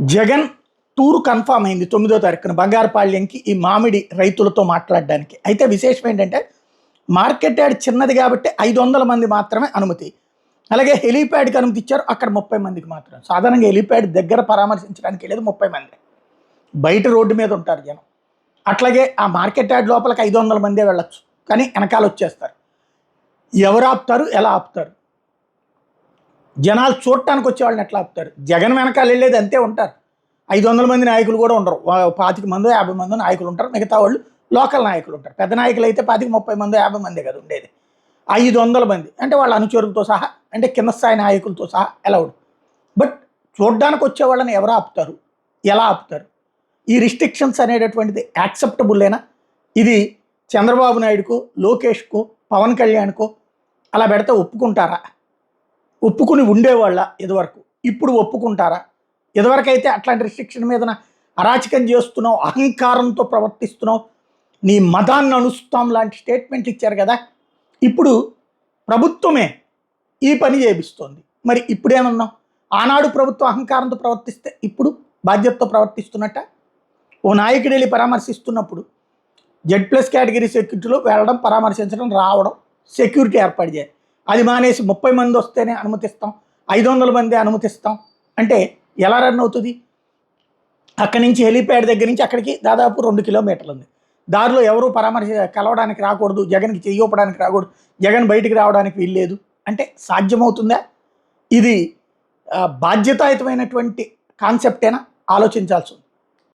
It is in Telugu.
జగన్ టూర్ కన్ఫామ్ అయింది 9వ తారీఖున బంగారుపాళ్యంకి ఈ మామిడి రైతులతో మాట్లాడడానికి. అయితే విశేషం ఏంటంటే మార్కెట్ యార్డ్ చిన్నది కాబట్టి 500 మంది మాత్రమే అనుమతి. అలాగే హెలీప్యాడ్కి అనుమతి ఇచ్చారు, అక్కడ 30 మందికి మాత్రమే. సాధారణంగా హెలీప్యాడ్ దగ్గర పరామర్శించడానికి వెళ్ళేది 30 మంది, బయట రోడ్డు మీద ఉంటారు జనం. అట్లాగే ఆ మార్కెట్ యార్డ్ లోపలికి 500 మందే వెళ్ళొచ్చు, కానీ వెనకాల వచ్చేస్తారు. ఎవరు ఆపుతారు, ఎలా ఆపుతారు? జనాలు చూడటానికి వచ్చే వాళ్ళని ఎట్లా ఆపుతారు? జగన్ వెనకాల వెళ్ళేది అంతే ఉంటారు. 500 మంది నాయకులు కూడా ఉండరు, 25 మందో 50 మందో నాయకులు ఉంటారు. మిగతా వాళ్ళు లోకల్ నాయకులు ఉంటారు. పెద్ద నాయకులు అయితే 10-30 మందో 50 మందే కదా ఉండేది. 500 మంది అంటే వాళ్ళ అనుచరులతో సహా, అంటే కింద స్థాయి నాయకులతో సహా అలౌడ్. బట్ చూడ్డానికి వచ్చే వాళ్ళని ఎవరు ఆపుతారు, ఎలా ఆపుతారు? ఈ రిస్ట్రిక్షన్స్ అనేటటువంటిది యాక్సెప్టబుల్లేనా? ఇది చంద్రబాబు నాయుడుకు, లోకేష్కు, పవన్ కళ్యాణ్కు అలా పెడితే ఒప్పుకుంటారా? ఒప్పుకుని ఉండేవాళ్ళ ఇదివరకు, ఇప్పుడు ఒప్పుకుంటారా? ఇదివరకైతే అట్లాంటి రిస్ట్రిక్షన్ మీద అరాచకం చేస్తున్నావు, అహంకారంతో ప్రవర్తిస్తున్నావు, నీ మతాన్ని అనుస్తాం లాంటి స్టేట్మెంట్లు ఇచ్చారు కదా. ఇప్పుడు ప్రభుత్వమే ఈ పని చేపిస్తోంది. మరి ఇప్పుడేమన్నాం? ఆనాడు ప్రభుత్వం అహంకారంతో ప్రవర్తిస్తే ఇప్పుడు బాధ్యతతో ప్రవర్తిస్తున్నట్ట. ఓ నాయకుడు వెళ్ళి పరామర్శిస్తున్నప్పుడు Z+ కేటగిరీ సెక్యూరిటీలో వెళ్ళడం, పరామర్శించడం, రావడం, సెక్యూరిటీ ఏర్పాటు చేయాలి. అది మానేసి 30 మంది వస్తేనే అనుమతిస్తాం, 500 మంది అనుమతిస్తాం అంటే ఎలా రన్ అవుతుంది? అక్కడి నుంచి హెలీప్యాడ్ దగ్గర నుంచి అక్కడికి దాదాపు 2 కిలోమీటర్లు ఉంది. దారిలో ఎవరు కలవడానికి రాకూడదు, జగన్కి చెయ్యొప్పడానికి రాకూడదు, జగన్ బయటికి రావడానికి వీల్లేదు అంటే సాధ్యమవుతుందా? ఇది బాధ్యతాయుతమైనటువంటి కాన్సెప్టేనా? ఆలోచించాల్సి ఉంది.